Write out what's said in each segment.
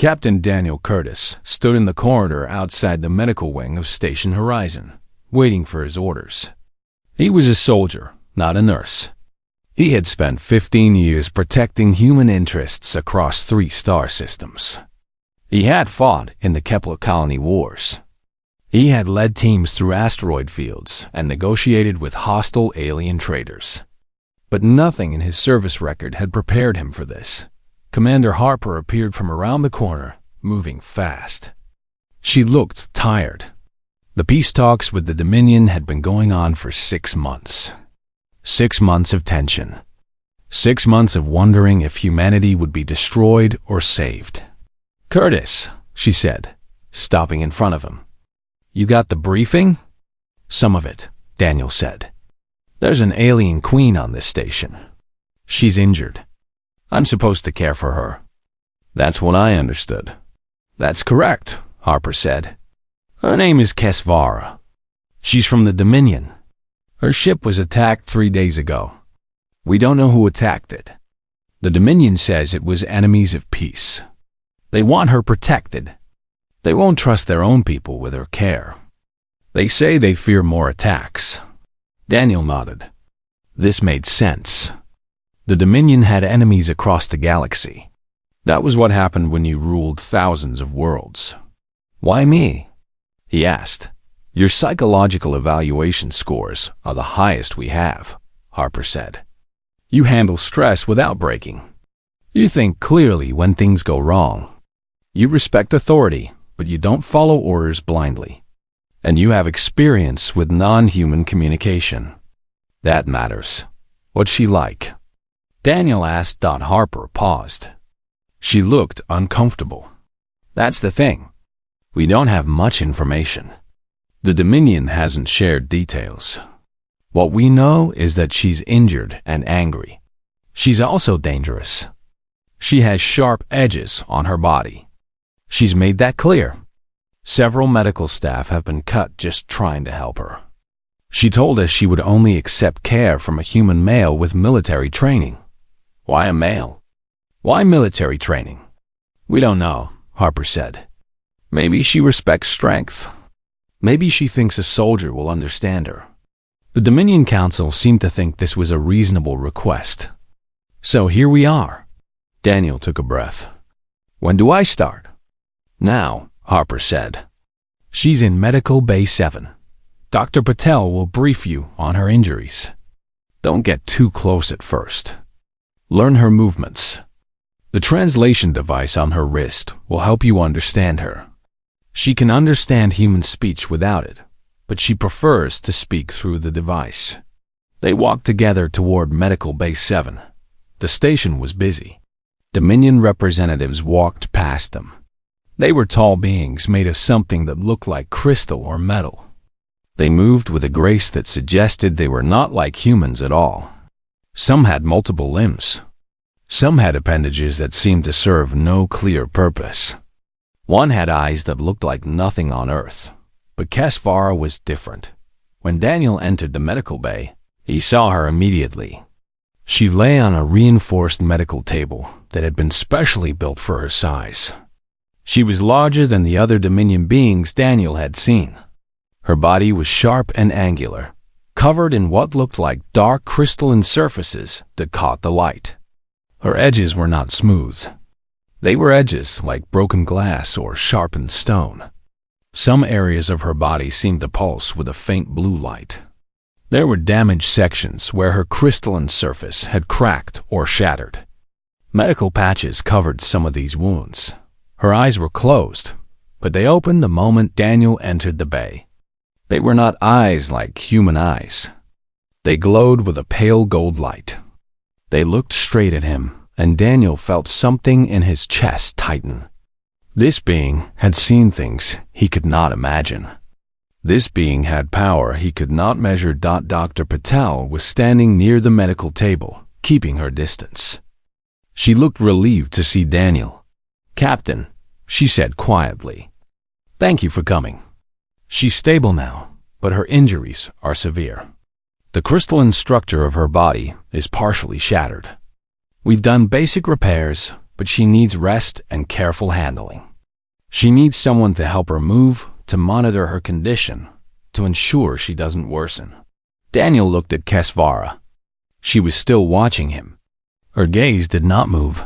Captain Daniel Curtis stood in the corridor outside the medical wing of Station Horizon, waiting for his orders. He was a soldier, not a nurse. He had spent 15 years protecting human interests across 3 star systems. He had fought in the Kepler Colony Wars. He had led teams through asteroid fields and negotiated with hostile alien traders. But nothing in his service record had prepared him for this. Commander Harper appeared from around the corner, moving fast. She looked tired. The peace talks with the Dominion had been going on for 6 months. 6 months of tension. 6 months of wondering if humanity would be destroyed or saved. "Curtis," she said, stopping in front of him. "You got the briefing?" "Some of it," Daniel said. "There's an alien queen on this station. She's injured. I'm supposed to care for her." "That's what I understood." "That's correct," Harper said. "Her name is Kesvara. She's from the Dominion. Her ship was attacked 3 days ago. We don't know who attacked it. The Dominion says it was enemies of peace. They want her protected. They won't trust their own people with her care. They say they fear more attacks." Daniel nodded. This made sense. The Dominion had enemies across the galaxy. That was what happened when you ruled thousands of worlds. "Why me?" he asked. "Your psychological evaluation scores are the highest we have," Harper said. "You handle stress without breaking. You think clearly when things go wrong. You respect authority, but you don't follow orders blindly. And you have experience with non-human communication. That matters. What's she like?" Daniel asked. Harper paused. She looked uncomfortable. "That's the thing. We don't have much information. The Dominion hasn't shared details. What we know is that she's injured and angry. She's also dangerous. She has sharp edges on her body. She's made that clear. Several medical staff have been cut just trying to help her. She told us she would only accept care from a human male with military training." "Why a male? Why military training?" "We don't know," Harper said. "Maybe she respects strength. Maybe she thinks a soldier will understand her." The Dominion Council seemed to think this was a reasonable request. "So here we are." Daniel took a breath. "When do I start?" "Now," Harper said. "She's in Medical Bay 7. Dr. Patel will brief you on her injuries. Don't get too close at first. Learn her movements. The translation device on her wrist will help you understand her. She can understand human speech without it, but she prefers to speak through the device." They walked together toward Medical Bay 7. The station was busy. Dominion representatives walked past them. They were tall beings made of something that looked like crystal or metal. They moved with a grace that suggested they were not like humans at all. Some had multiple limbs. Some had appendages that seemed to serve no clear purpose. One had eyes that looked like nothing on Earth, but Kesvara was different. When Daniel entered the medical bay, he saw her immediately. She lay on a reinforced medical table that had been specially built for her size. She was larger than the other Dominion beings Daniel had seen. Her body was sharp and angular, covered in what looked like dark crystalline surfaces that caught the light. Her edges were not smooth. They were edges like broken glass or sharpened stone. Some areas of her body seemed to pulse with a faint blue light. There were damaged sections where her crystalline surface had cracked or shattered. Medical patches covered some of these wounds. Her eyes were closed, but they opened the moment Daniel entered the bay. They were not eyes like human eyes. They glowed with a pale gold light. They looked straight at him, and Daniel felt something in his chest tighten. This being had seen things he could not imagine. This being had power he could not measure. Dr. Patel was standing near the medical table, keeping her distance. She looked relieved to see Daniel. "Captain," she said quietly, "thank you for coming. She's stable now, but her injuries are severe. The crystalline structure of her body is partially shattered. We've done basic repairs, but she needs rest and careful handling. She needs someone to help her move, to monitor her condition, to ensure she doesn't worsen. Daniel looked at Kesvara. She was still watching him. Her gaze did not move.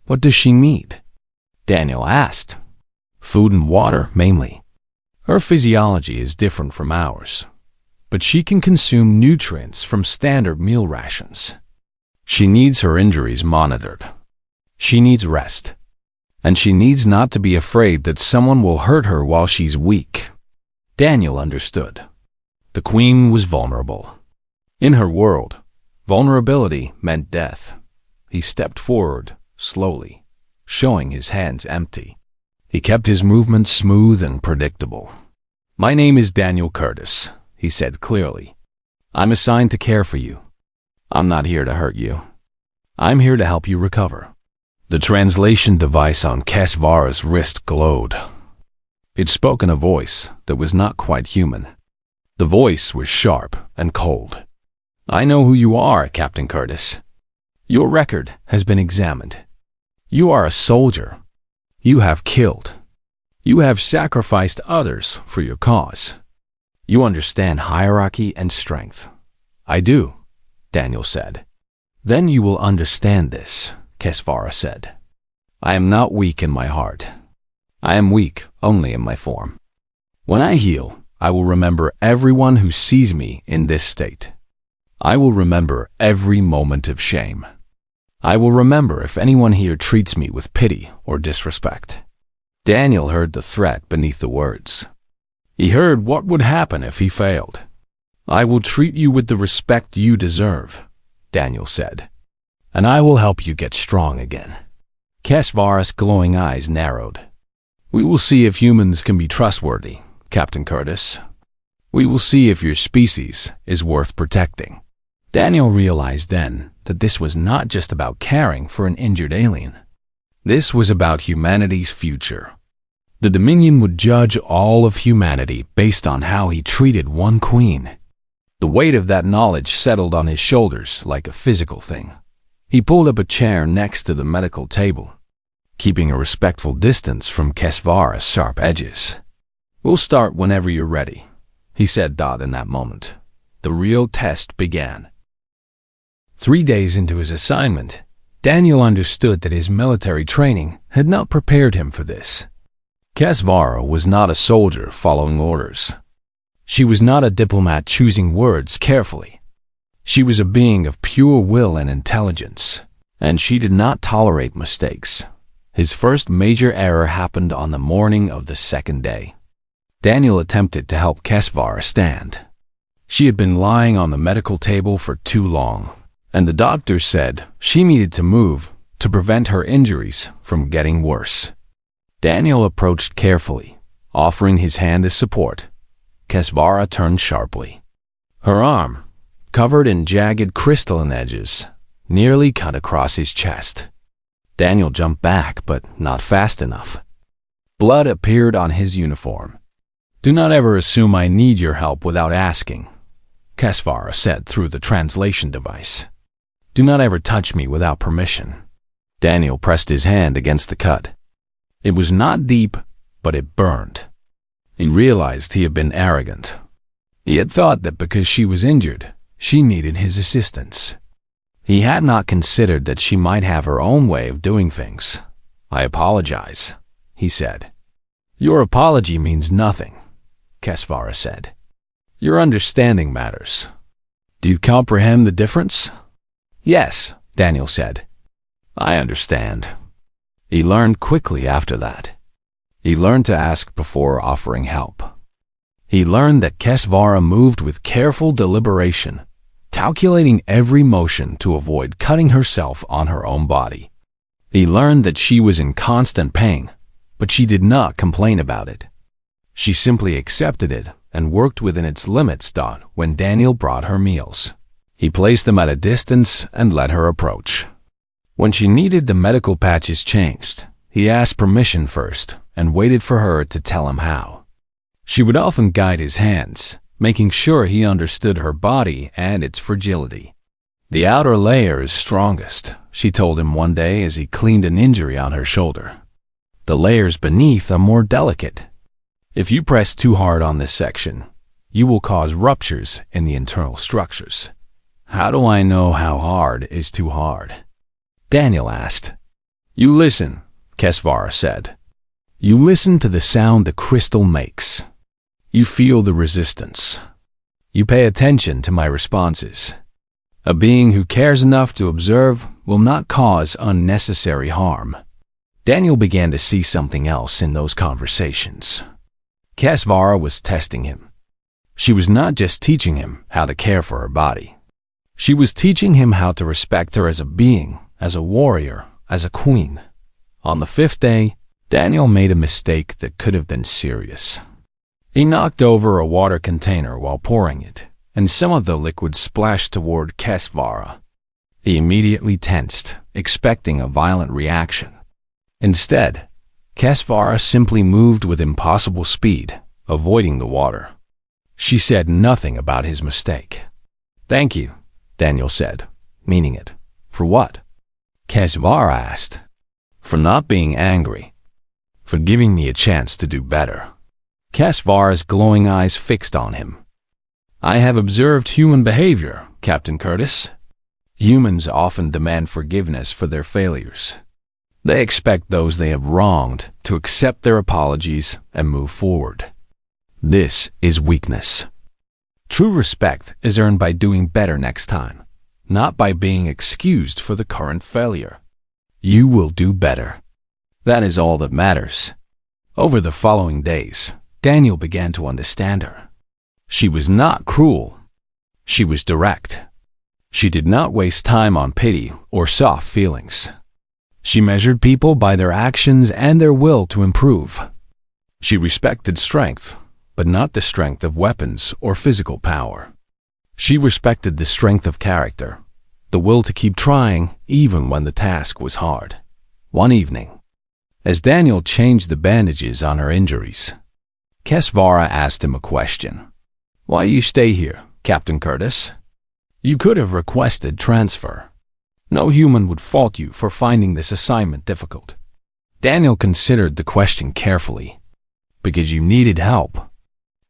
What does she need? Daniel asked. Food and water, mainly. Her physiology is different from ours, but she can consume nutrients from standard meal rations. She needs her injuries monitored. She needs rest. And she needs not to be afraid that someone will hurt her while she's weak. Daniel understood. The queen was vulnerable. In her world, vulnerability meant death. He stepped forward, slowly, showing his hands empty. He kept his movements smooth and predictable. My name is Daniel Curtis, he said clearly. I'm assigned to care for you. I'm not here to hurt you. I'm here to help you recover. The translation device on Kesvara's wrist glowed. It spoke in a voice that was not quite human. The voice was sharp and cold. I know who you are, Captain Curtis. Your record has been examined. You are a soldier. You have killed. You have sacrificed others for your cause. You understand hierarchy and strength. I do, Daniel said. Then you will understand this, Kesvara said. I am not weak in my heart. I am weak only in my form. When I heal, I will remember everyone who sees me in this state. I will remember every moment of shame. I will remember if anyone here treats me with pity or disrespect. Daniel heard the threat beneath the words. He heard what would happen if he failed. I will treat you with the respect you deserve, Daniel said, and I will help you get strong again. Kesvara's glowing eyes narrowed. We will see if humans can be trustworthy, Captain Curtis. We will see if your species is worth protecting. Daniel realized then that this was not just about caring for an injured alien. This was about humanity's future. The Dominion would judge all of humanity based on how he treated one queen. The weight of that knowledge settled on his shoulders like a physical thing. He pulled up a chair next to the medical table, keeping a respectful distance from Kesvara's sharp edges. We'll start whenever you're ready, he said in that moment. The real test began. 3 days into his assignment, Daniel understood that his military training had not prepared him for this. Kesvara was not a soldier following orders. She was not a diplomat choosing words carefully. She was a being of pure will and intelligence, and she did not tolerate mistakes. His first major error happened on the morning of the second day. Daniel attempted to help Kesvara stand. She had been lying on the medical table for too long, and the doctor said she needed to move to prevent her injuries from getting worse. Daniel approached carefully, offering his hand as support. Kesvara turned sharply. Her arm, covered in jagged crystalline edges, nearly cut across his chest. Daniel jumped back, but not fast enough. Blood appeared on his uniform. Do not ever assume I need your help without asking, Kesvara said through the translation device. Do not ever touch me without permission. Daniel pressed his hand against the cut. It was not deep, but it burned. He realized he had been arrogant. He had thought that because she was injured, she needed his assistance. He had not considered that she might have her own way of doing things. I apologize, he said. Your apology means nothing, Kesvara said. Your understanding matters. Do you comprehend the difference? Yes, Daniel said. I understand. He learned quickly after that. He learned to ask before offering help. He learned that Kesvara moved with careful deliberation, calculating every motion to avoid cutting herself on her own body. He learned that she was in constant pain, but she did not complain about it. She simply accepted it and worked within its limits. When Daniel brought her meals, he placed them at a distance and let her approach. When she needed the medical patches changed, he asked permission first and waited for her to tell him how. She would often guide his hands, making sure he understood her body and its fragility. The outer layer is strongest, she told him one day as he cleaned an injury on her shoulder. The layers beneath are more delicate. If you press too hard on this section, you will cause ruptures in the internal structures. How do I know how hard is too hard? Daniel asked. You listen, Kesvara said. You listen to the sound the crystal makes. You feel the resistance. You pay attention to my responses. A being who cares enough to observe will not cause unnecessary harm. Daniel began to see something else in those conversations. Kesvara was testing him. She was not just teaching him how to care for her body. She was teaching him how to respect her as a being, as a warrior, as a queen. On the 5th day, Daniel made a mistake that could have been serious. He knocked over a water container while pouring it, and some of the liquid splashed toward Kesvara. He immediately tensed, expecting a violent reaction. Instead, Kesvara simply moved with impossible speed, avoiding the water. She said nothing about his mistake. Thank you, Daniel said, meaning it. For what? Kesvara asked. For not being angry. For giving me a chance to do better. Kesvara's glowing eyes fixed on him. I have observed human behavior, Captain Curtis. Humans often demand forgiveness for their failures. They expect those they have wronged to accept their apologies and move forward. This is weakness. True respect is earned by doing better next time, not by being excused for the current failure. You will do better. That is all that matters. Over the following days, Daniel began to understand her. She was not cruel. She was direct. She did not waste time on pity or soft feelings. She measured people by their actions and their will to improve. She respected strength, but not the strength of weapons or physical power. She respected the strength of character, the will to keep trying even when the task was hard. One evening, as Daniel changed the bandages on her injuries, Kesvara asked him a question. Why you stay here, Captain Curtis? You could have requested transfer. No human would fault you for finding this assignment difficult. Daniel considered the question carefully. Because you needed help.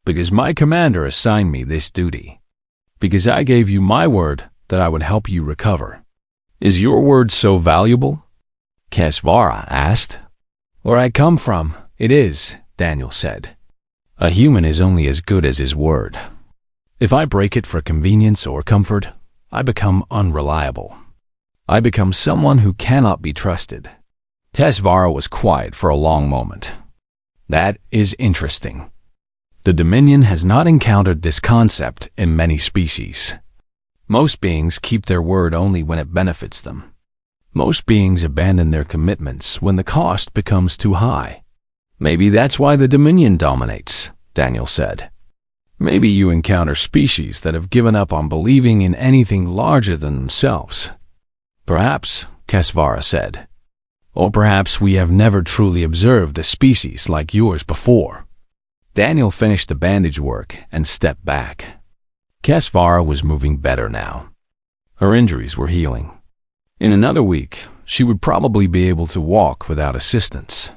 Because my commander assigned me this duty. Because I gave you my word that I would help you recover. Is your word so valuable? Kesvara asked. Where I come from, it is, Daniel said. A human is only as good as his word. If I break it for convenience or comfort, I become unreliable. I become someone who cannot be trusted. Kesvara was quiet for a long moment. That is interesting. The Dominion has not encountered this concept in many species. Most beings keep their word only when it benefits them. Most beings abandon their commitments when the cost becomes too high. Maybe that's why the Dominion dominates, Daniel said. Maybe you encounter species that have given up on believing in anything larger than themselves. Perhaps, Kesvara said. Or perhaps we have never truly observed a species like yours before. Daniel finished the bandage work and stepped back. Kesvara was moving better now. Her injuries were healing. In another week, she would probably be able to walk without assistance.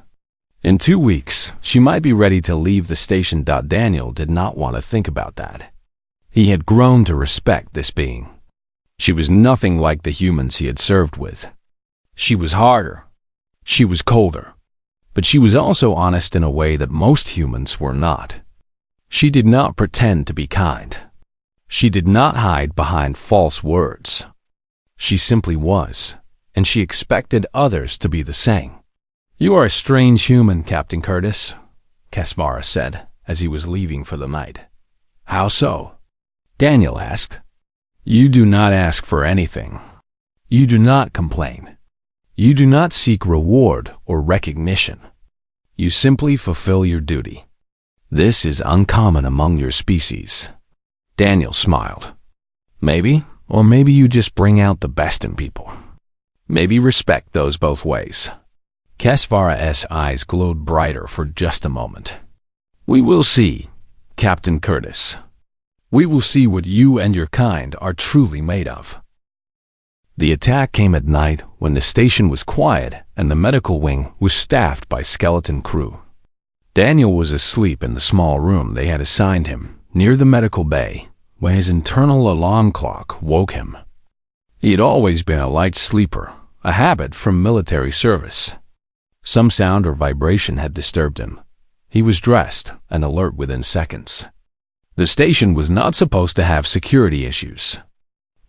In 2 weeks, she might be ready to leave the station. Daniel did not want to think about that. He had grown to respect this being. She was nothing like the humans he had served with. She was harder. She was colder. But she was also honest in a way that most humans were not. She did not pretend to be kind. She did not hide behind false words. She simply was, and she expected others to be the same. You are a strange human, Captain Curtis, Kesvara said as he was leaving for the night. How so? Daniel asked. You do not ask for anything. You do not complain. You do not seek reward or recognition. You simply fulfill your duty. This is uncommon among your species. Daniel smiled. Maybe, or maybe you just bring out the best in people. Maybe respect goes both ways. Kesvara's eyes glowed brighter for just a moment. We will see, Captain Curtis. We will see what you and your kind are truly made of. The attack came at night when the station was quiet and the medical wing was staffed by skeleton crew. Daniel was asleep in the small room they had assigned him near the medical bay when his internal alarm clock woke him. He had always been a light sleeper, a habit from military service. Some sound or vibration had disturbed him. He was dressed and alert within seconds. The station was not supposed to have security issues.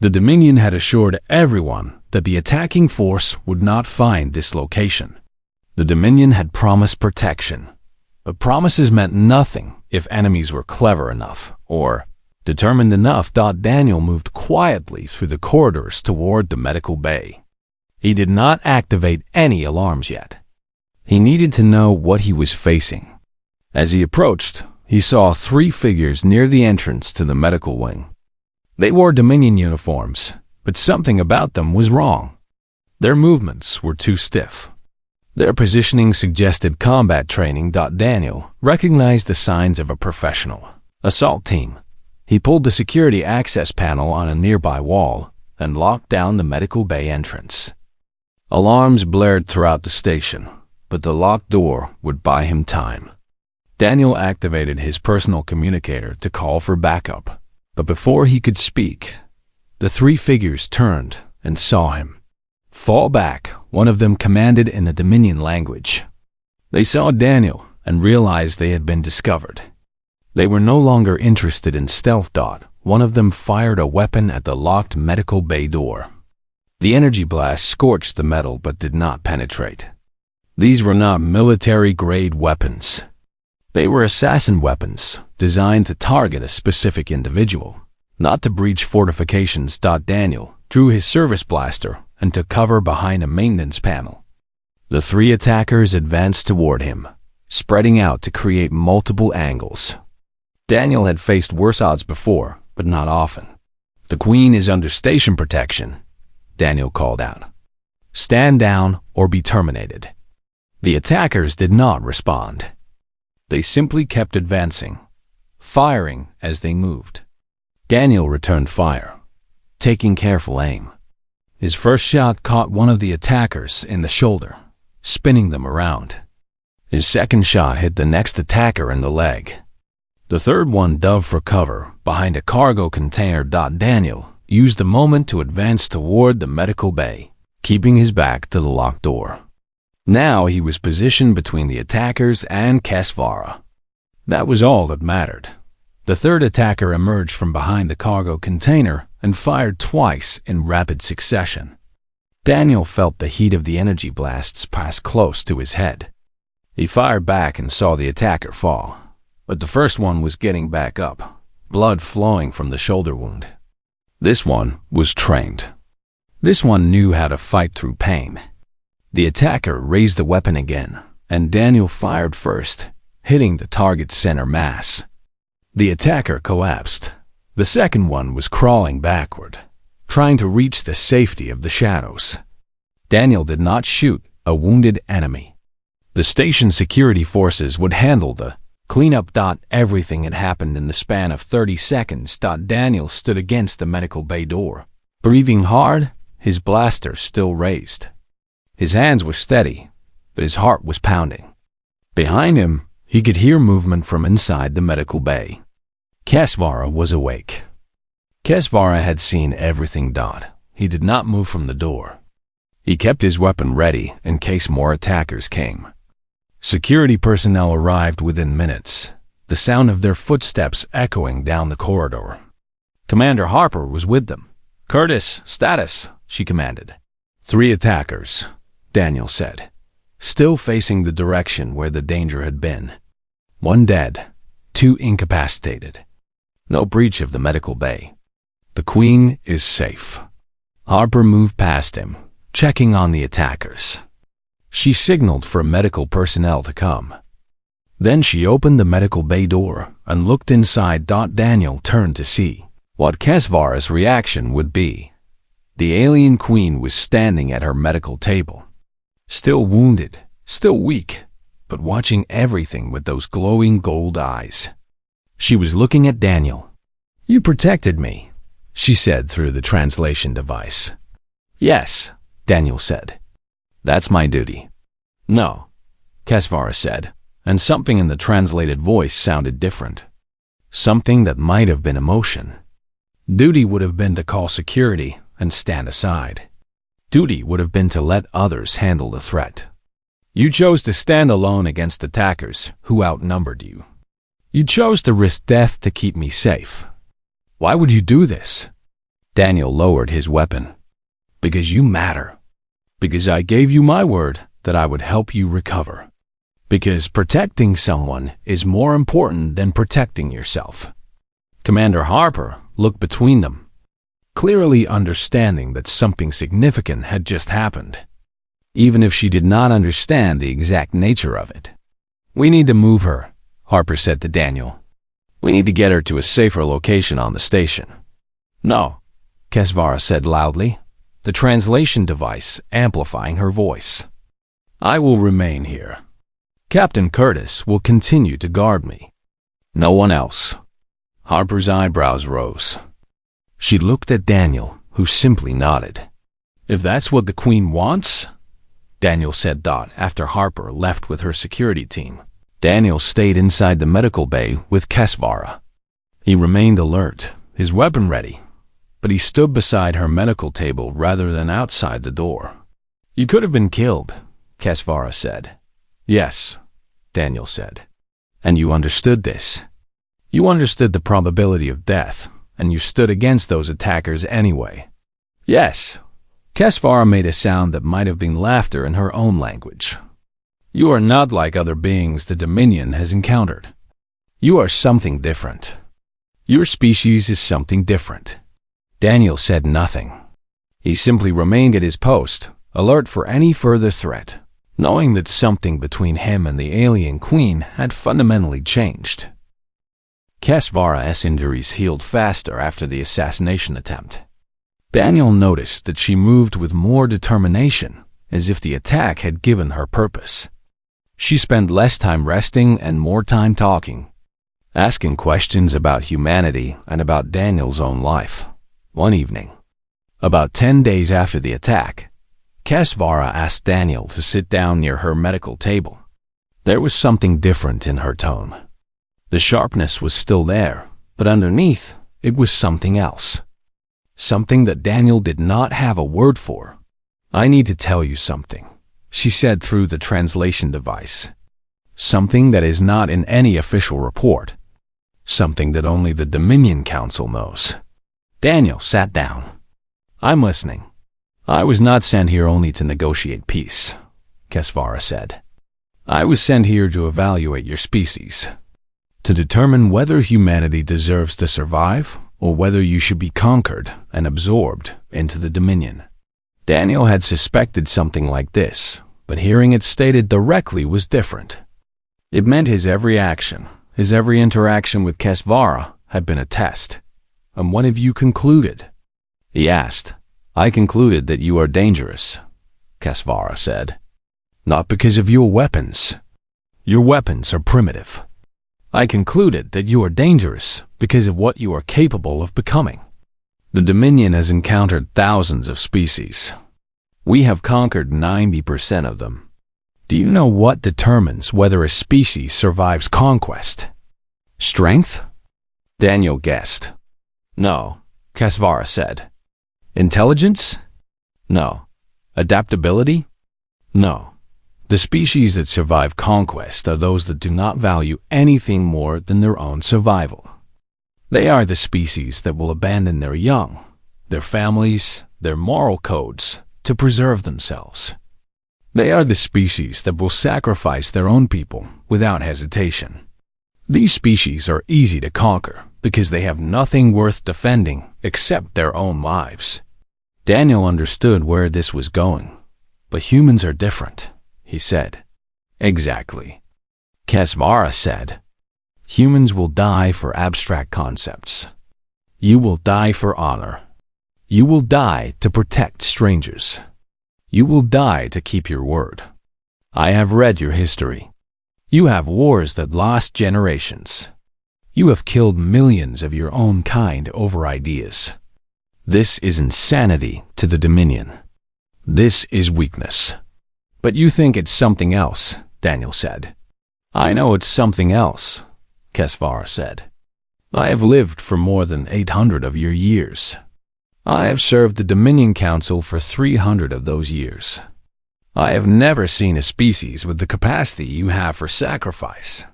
The Dominion had assured everyone that the attacking force would not find this location. The Dominion had promised protection, but promises meant nothing if enemies were clever enough or determined enough. Daniel moved quietly through the corridors toward the medical bay. He did not activate any alarms yet. He needed to know what he was facing. As he approached, he saw 3 figures near the entrance to the medical wing. They wore Dominion uniforms, but something about them was wrong. Their movements were too stiff. Their positioning suggested combat training. Daniel recognized the signs of a professional assault team. He pulled the security access panel on a nearby wall and locked down the medical bay entrance. Alarms blared throughout the station, but the locked door would buy him time. Daniel activated his personal communicator to call for backup, but before he could speak, the 3 figures turned and saw him. "Fall back," one of them commanded in the Dominion language. They saw Daniel and realized they had been discovered. They were no longer interested in stealth. One of them fired a weapon at the locked medical bay door. The energy blast scorched the metal but did not penetrate. These were not military-grade weapons. They were assassin weapons designed to target a specific individual, not to breach fortifications. Daniel drew his service blaster and took cover behind a maintenance panel. The 3 attackers advanced toward him, spreading out to create multiple angles. Daniel had faced worse odds before, but not often. "The Queen is under station protection," Daniel called out. "Stand down or be terminated." The attackers did not respond. They simply kept advancing, firing as they moved. Daniel returned fire, taking careful aim. His first shot caught one of the attackers in the shoulder, spinning them around. His second shot hit the next attacker in the leg. The third one dove for cover behind a cargo container. Daniel used the moment to advance toward the medical bay, keeping his back to the locked door. Now he was positioned between the attackers and Kesvara. That was all that mattered. The third attacker emerged from behind the cargo container and fired twice in rapid succession. Daniel felt the heat of the energy blasts pass close to his head. He fired back and saw the attacker fall, but the first one was getting back up, blood flowing from the shoulder wound. This one was trained. This one knew how to fight through pain. The attacker raised the weapon again, and Daniel fired first, hitting the target's center mass. The attacker collapsed. The second one was crawling backward, trying to reach the safety of the shadows. Daniel did not shoot a wounded enemy. The station security forces would handle the cleanup. Everything had happened in the span of 30 seconds. Daniel stood against the medical bay door, breathing hard, his blaster still raised. His hands were steady, but his heart was pounding. Behind him, he could hear movement from inside the medical bay. Kesvara was awake. Kesvara had seen everything. He did not move from the door. He kept his weapon ready in case more attackers came. Security personnel arrived within minutes, the sound of their footsteps echoing down the corridor. Commander Harper was with them. "Curtis, status," she commanded. 3 attackers, Daniel said, still facing the direction where the danger had been. 1 dead, 2 incapacitated. No breach of the medical bay. The Queen is safe. Harper moved past him, checking on the attackers. She signaled for medical personnel to come. Then she opened the medical bay door and looked inside. Daniel turned to see what Kesvara's reaction would be. The alien queen was standing at her medical table, still wounded, still weak, but watching everything with those glowing gold eyes. She was looking at Daniel. "You protected me," she said through the translation device. Yes, Daniel said. That's my duty. No, Kesvara said, and something in the translated voice sounded different. Something that might have been emotion. Duty would have been to call security and stand aside. Duty would have been to let others handle the threat. You chose to stand alone against attackers who outnumbered you. You chose to risk death to keep me safe. Why would you do this? Daniel lowered his weapon. Because you matter. Because I gave you my word that I would help you recover. Because protecting someone is more important than protecting yourself. Commander Harper looked between them, clearly understanding that something significant had just happened, even if she did not understand the exact nature of it. We need to move her, Harper said to Daniel. We need to get her to a safer location on the station. No, Kesvara said loudly, the translation device amplifying her voice. I will remain here. Captain Curtis will continue to guard me. No one else. Harper's eyebrows rose. She looked at Daniel, who simply nodded. If that's what the Queen wants, Daniel said after Harper left with her security team. Daniel stayed inside the medical bay with Kesvara. He remained alert, his weapon ready, but he stood beside her medical table rather than outside the door. You could have been killed, Kesvara said. Yes, Daniel said. And you understood this. You understood the probability of death, and you stood against those attackers anyway. Yes. Kesvara made a sound that might have been laughter in her own language. You are not like other beings the Dominion has encountered. You are something different. Your species is something different. Daniel said nothing. He simply remained at his post, alert for any further threat, knowing that something between him and the alien queen had fundamentally changed. Kesvara's injuries healed faster after the assassination attempt. Daniel noticed that she moved with more determination, as if the attack had given her purpose. She spent less time resting and more time talking, asking questions about humanity and about Daniel's own life. One evening, about 10 days after the attack, Kesvara asked Daniel to sit down near her medical table. There was something different in her tone. The sharpness was still there, but underneath, it was something else. Something that Daniel did not have a word for. I need to tell you something, she said through the translation device. Something that is not in any official report. Something that only the Dominion Council knows. Daniel sat down. I'm listening. I was not sent here only to negotiate peace, Kesvara said. I was sent here to evaluate your species, to determine whether humanity deserves to survive or whether you should be conquered and absorbed into the Dominion. Daniel had suspected something like this, but hearing it stated directly was different. It meant his every action, his every interaction with Kesvara had been a test. And what have you concluded? He asked. I concluded that you are dangerous, Kesvara said. Not because of your weapons. Your weapons are primitive. I concluded that you are dangerous because of what you are capable of becoming. The Dominion has encountered thousands of species. We have conquered 90% of them. Do you know what determines whether a species survives conquest? Strength? Daniel guessed. No, Kesvara said. Intelligence? No. Adaptability? No. The species that survive conquest are those that do not value anything more than their own survival. They are the species that will abandon their young, their families, their moral codes to preserve themselves. They are the species that will sacrifice their own people without hesitation. These species are easy to conquer because they have nothing worth defending except their own lives. Daniel understood where this was going, but humans are different, he said. Exactly. Kesvara said. Humans will die for abstract concepts. You will die for honor. You will die to protect strangers. You will die to keep your word. I have read your history. You have wars that last generations. You have killed millions of your own kind over ideas. This is insanity to the Dominion. This is weakness. But you think it's something else, Daniel said. I know it's something else, Kesvara said. I have lived for more than 800 of your years. I have served the Dominion Council for 300 of those years. I have never seen a species with the capacity you have for sacrifice.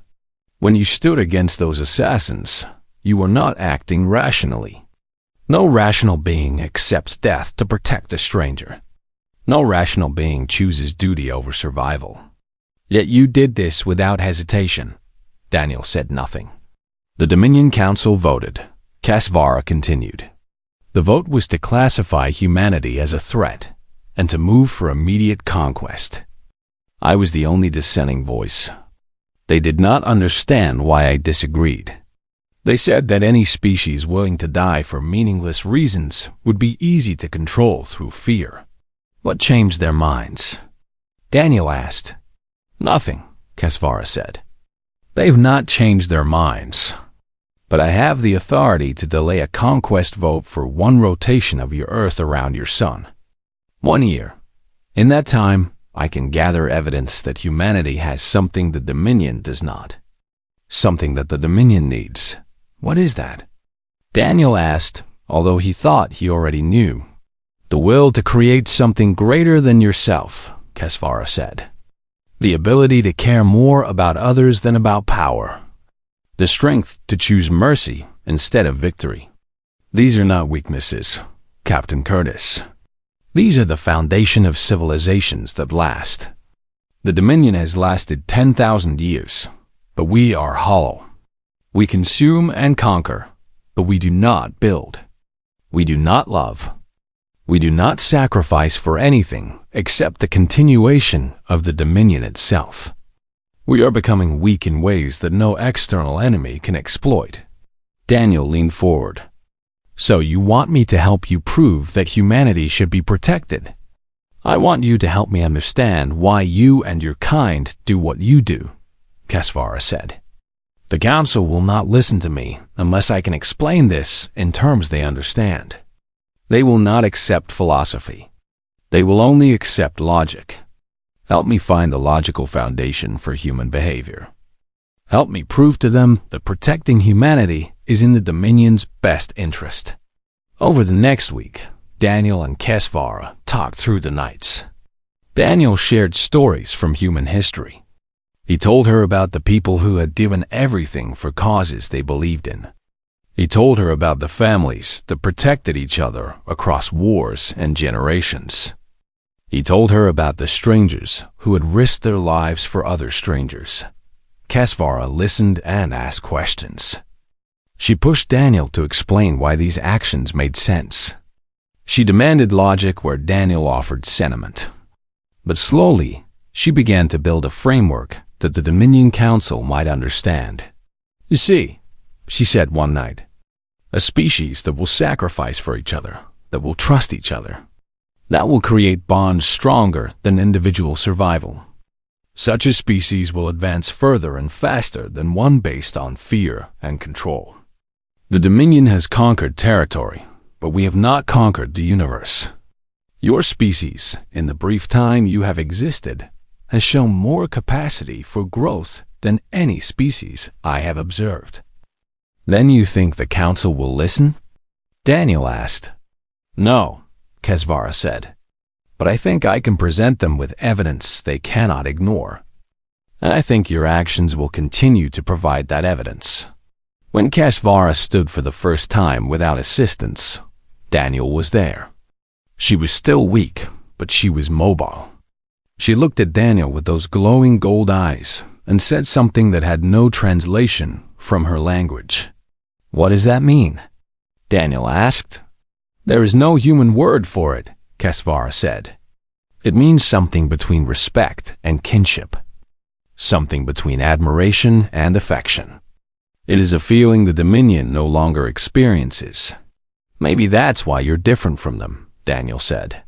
When you stood against those assassins, you were not acting rationally. No rational being accepts death to protect a stranger. No rational being chooses duty over survival. Yet you did this without hesitation. Daniel said nothing. The Dominion Council voted. Kesvara continued. The vote was to classify humanity as a threat and to move for immediate conquest. I was the only dissenting voice. They did not understand why I disagreed. They said that any species willing to die for meaningless reasons would be easy to control through fear. What changed their minds? Daniel asked. Nothing, Kesvara said. They've not changed their minds. But I have the authority to delay a conquest vote for one rotation of your Earth around your sun. 1 year. In that time, I can gather evidence that humanity has something the Dominion does not. Something that the Dominion needs. What is that? Daniel asked, although he thought he already knew. The will to create something greater than yourself, Kesvara said. The ability to care more about others than about power. The strength to choose mercy instead of victory. These are not weaknesses, Captain Curtis. These are the foundation of civilizations that last. The Dominion has lasted 10,000 years, but we are hollow. We consume and conquer, but we do not build. We do not love. We do not sacrifice for anything except the continuation of the Dominion itself. We are becoming weak in ways that no external enemy can exploit. Daniel leaned forward. So you want me to help you prove that humanity should be protected? I want you to help me understand why you and your kind do what you do, Kesvara said. The Council will not listen to me unless I can explain this in terms they understand. They will not accept philosophy. They will only accept logic. Help me find the logical foundation for human behavior. Help me prove to them that protecting humanity is in the Dominion's best interest. Over the next week, Daniel and Kesvara talked through the nights. Daniel shared stories from human history. He told her about the people who had given everything for causes they believed in. He told her about the families that protected each other across wars and generations. He told her about the strangers who had risked their lives for other strangers. Kesvara listened and asked questions. She pushed Daniel to explain why these actions made sense. She demanded logic where Daniel offered sentiment. But slowly, she began to build a framework that the Dominion Council might understand. You see, she said one night, a species that will sacrifice for each other, that will trust each other, that will create bonds stronger than individual survival. Such a species will advance further and faster than one based on fear and control. The Dominion has conquered territory, but we have not conquered the universe. Your species, in the brief time you have existed, has shown more capacity for growth than any species I have observed. Then you think the Council will listen? Daniel asked. No, Kesvara said. But I think I can present them with evidence they cannot ignore. And I think your actions will continue to provide that evidence. When Kesvara stood for the first time without assistance, Daniel was there. She was still weak, but she was mobile. She looked at Daniel with those glowing gold eyes and said something that had no translation from her language. What does that mean? Daniel asked. There is no human word for it, Kesvara said. It means something between respect and kinship. Something between admiration and affection. It is a feeling the Dominion no longer experiences. Maybe that's why you're different from them, Daniel said.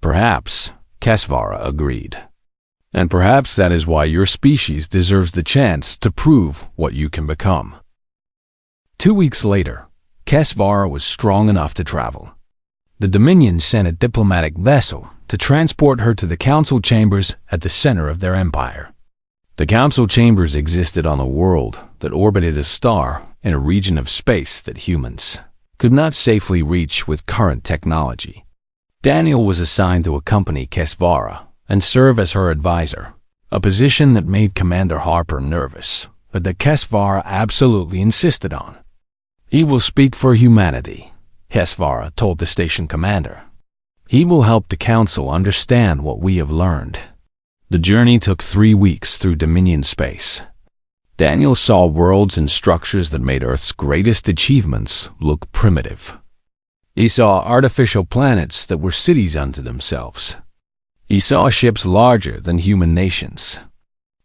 Perhaps, Kesvara agreed. And perhaps that is why your species deserves the chance to prove what you can become. 2 weeks later, Kesvara was strong enough to travel. The Dominion sent a diplomatic vessel to transport her to the council chambers at the center of their empire. The council chambers existed on a world that orbited a star in a region of space that humans could not safely reach with current technology. Daniel was assigned to accompany Kesvara and serve as her advisor, a position that made Commander Harper nervous, but that Kesvara absolutely insisted on. "He will speak for humanity," Kesvara told the station commander. "He will help the council understand what we have learned." The journey took 3 weeks through Dominion space. Daniel saw worlds and structures that made Earth's greatest achievements look primitive. He saw artificial planets that were cities unto themselves. He saw ships larger than human nations.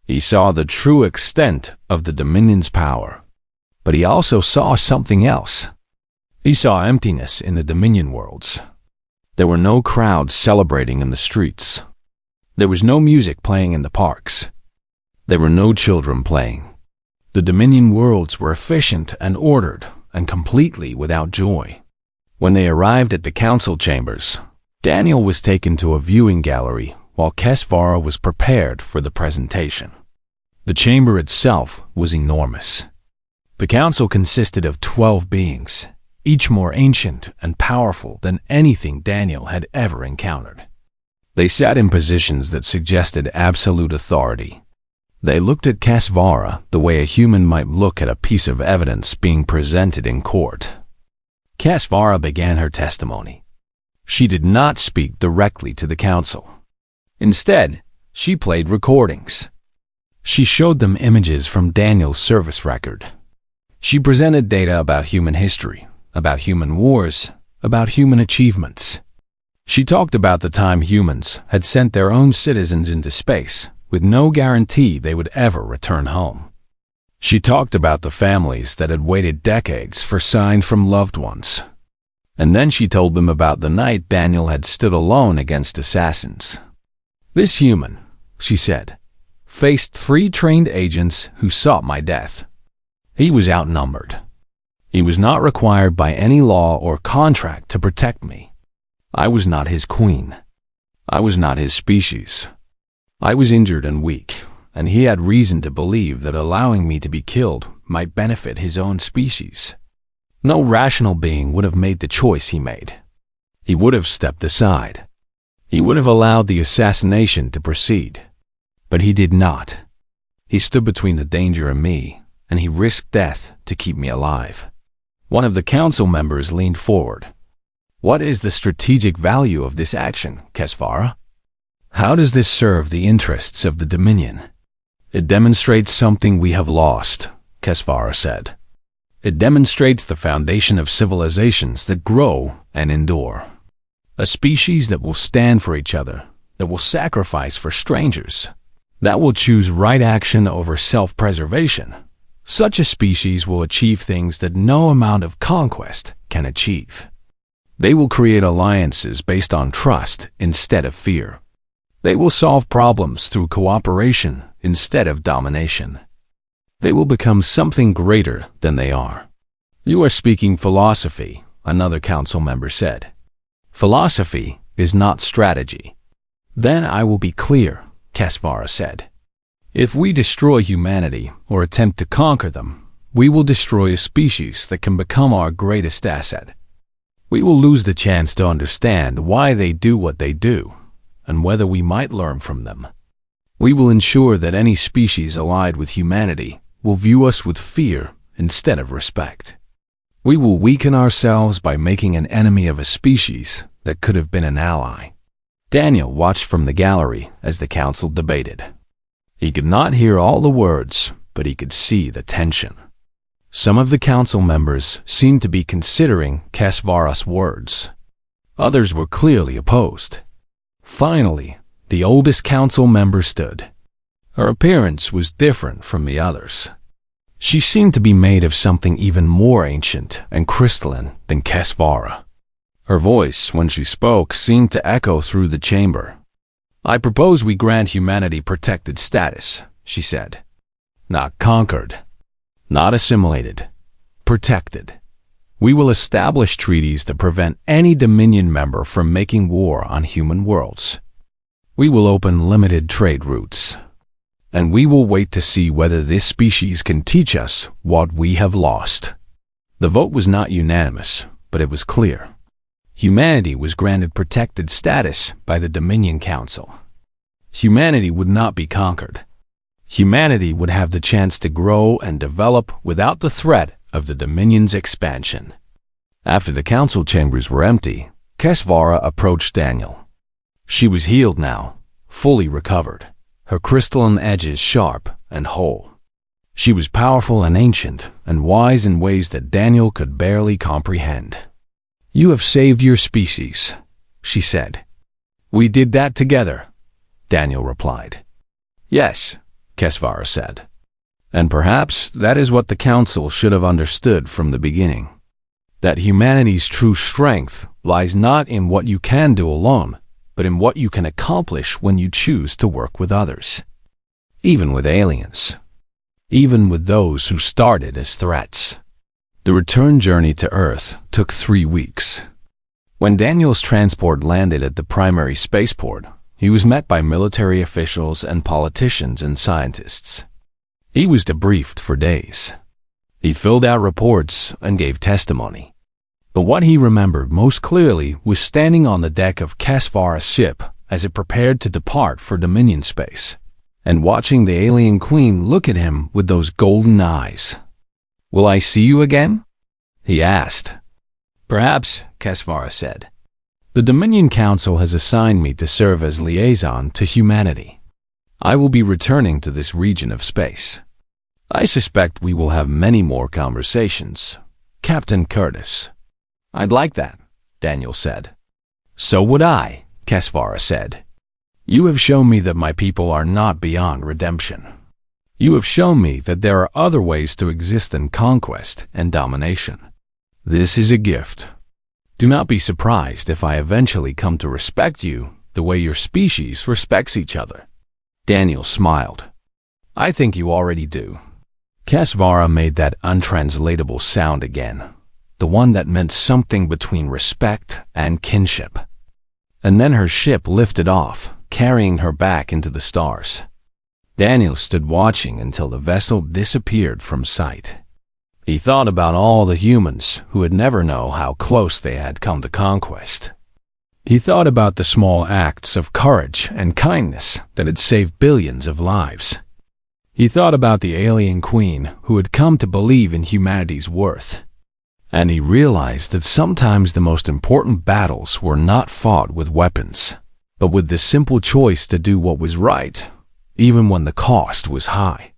He saw the true extent of the Dominion's power. But he also saw something else. He saw emptiness in the Dominion worlds. There were no crowds celebrating in the streets. There was no music playing in the parks. There were no children playing. The Dominion worlds were efficient and ordered and completely without joy. When they arrived at the council chambers, Daniel was taken to a viewing gallery while Kesvara was prepared for the presentation. The chamber itself was enormous. The council consisted of 12 beings, each more ancient and powerful than anything Daniel had ever encountered. They sat in positions that suggested absolute authority. They looked at Kesvara the way a human might look at a piece of evidence being presented in court. Kesvara began her testimony. She did not speak directly to the council. Instead, she played recordings. She showed them images from Daniel's service record. She presented data about human history, about human wars, about human achievements. She talked about the time humans had sent their own citizens into space with no guarantee they would ever return home. She talked about the families that had waited decades for signs from loved ones. And then she told them about the night Daniel had stood alone against assassins. "This human," she said, "faced 3 trained agents who sought my death. He was outnumbered. He was not required by any law or contract to protect me. I was not his queen. I was not his species. I was injured and weak, and he had reason to believe that allowing me to be killed might benefit his own species. No rational being would have made the choice he made. He would have stepped aside. He would have allowed the assassination to proceed. But he did not. He stood between the danger and me, and he risked death to keep me alive." One of the council members leaned forward. "What is the strategic value of this action, Kesvara? How does this serve the interests of the Dominion?" "It demonstrates something we have lost," Kesvara said. "It demonstrates the foundation of civilizations that grow and endure. A species that will stand for each other, that will sacrifice for strangers, that will choose right action over self-preservation. Such a species will achieve things that no amount of conquest can achieve. They will create alliances based on trust instead of fear. They will solve problems through cooperation instead of domination. They will become something greater than they are." "You are speaking philosophy," another council member said. "Philosophy is not strategy." "Then I will be clear," Kesvara said. "If we destroy humanity or attempt to conquer them, we will destroy a species that can become our greatest asset. We will lose the chance to understand why they do what they do, and whether we might learn from them. We will ensure that any species allied with humanity will view us with fear instead of respect. We will weaken ourselves by making an enemy of a species that could have been an ally." Daniel watched from the gallery as the council debated. He could not hear all the words, but he could see the tension. Some of the council members seemed to be considering Kesvara's words. Others were clearly opposed. Finally, the oldest council member stood. Her appearance was different from the others. She seemed to be made of something even more ancient and crystalline than Kesvara. Her voice, when she spoke, seemed to echo through the chamber. "I propose we grant humanity protected status," she said. "Not conquered, not assimilated, protected. We will establish treaties to prevent any Dominion member from making war on human worlds. We will open limited trade routes. And we will wait to see whether this species can teach us what we have lost. The vote was not unanimous, but it was clear. Humanity was granted protected status by the Dominion Council. Humanity would not be conquered. Humanity would have the chance to grow and develop without the threat of the Dominion's expansion. After the council chambers were empty, Kesvara approached Daniel. She was healed now, fully recovered, her crystalline edges sharp and whole. She was powerful and ancient, and wise in ways that Daniel could barely comprehend. "You have saved your species," she said. "We did that together," Daniel replied. "Yes," Kesvara said. "And perhaps that is what the Council should have understood from the beginning. That humanity's true strength lies not in what you can do alone, but in what you can accomplish when you choose to work with others. Even with aliens. Even with those who started as threats." The return journey to Earth took 3 weeks. When Daniel's transport landed at the primary spaceport, he was met by military officials and politicians and scientists. He was debriefed for days. He filled out reports and gave testimony. But what he remembered most clearly was standing on the deck of Kesvara's ship as it prepared to depart for Dominion space, and watching the alien queen look at him with those golden eyes. "Will I see you again?" he asked. "Perhaps," Kesvara said. "The Dominion Council has assigned me to serve as liaison to humanity. I will be returning to this region of space. I suspect we will have many more conversations, Captain Curtis." "I'd like that," Daniel said. "So would I," Kesvara said. "You have shown me that my people are not beyond redemption. You have shown me that there are other ways to exist than conquest and domination. This is a gift. Do not be surprised if I eventually come to respect you the way your species respects each other." Daniel smiled. "I think you already do." Kesvara made that untranslatable sound again, the one that meant something between respect and kinship. And then her ship lifted off, carrying her back into the stars. Daniel stood watching until the vessel disappeared from sight. He thought about all the humans who would never know how close they had come to conquest. He thought about the small acts of courage and kindness that had saved billions of lives. He thought about the alien queen who had come to believe in humanity's worth. And he realized that sometimes the most important battles were not fought with weapons, but with the simple choice to do what was right, even when the cost was high.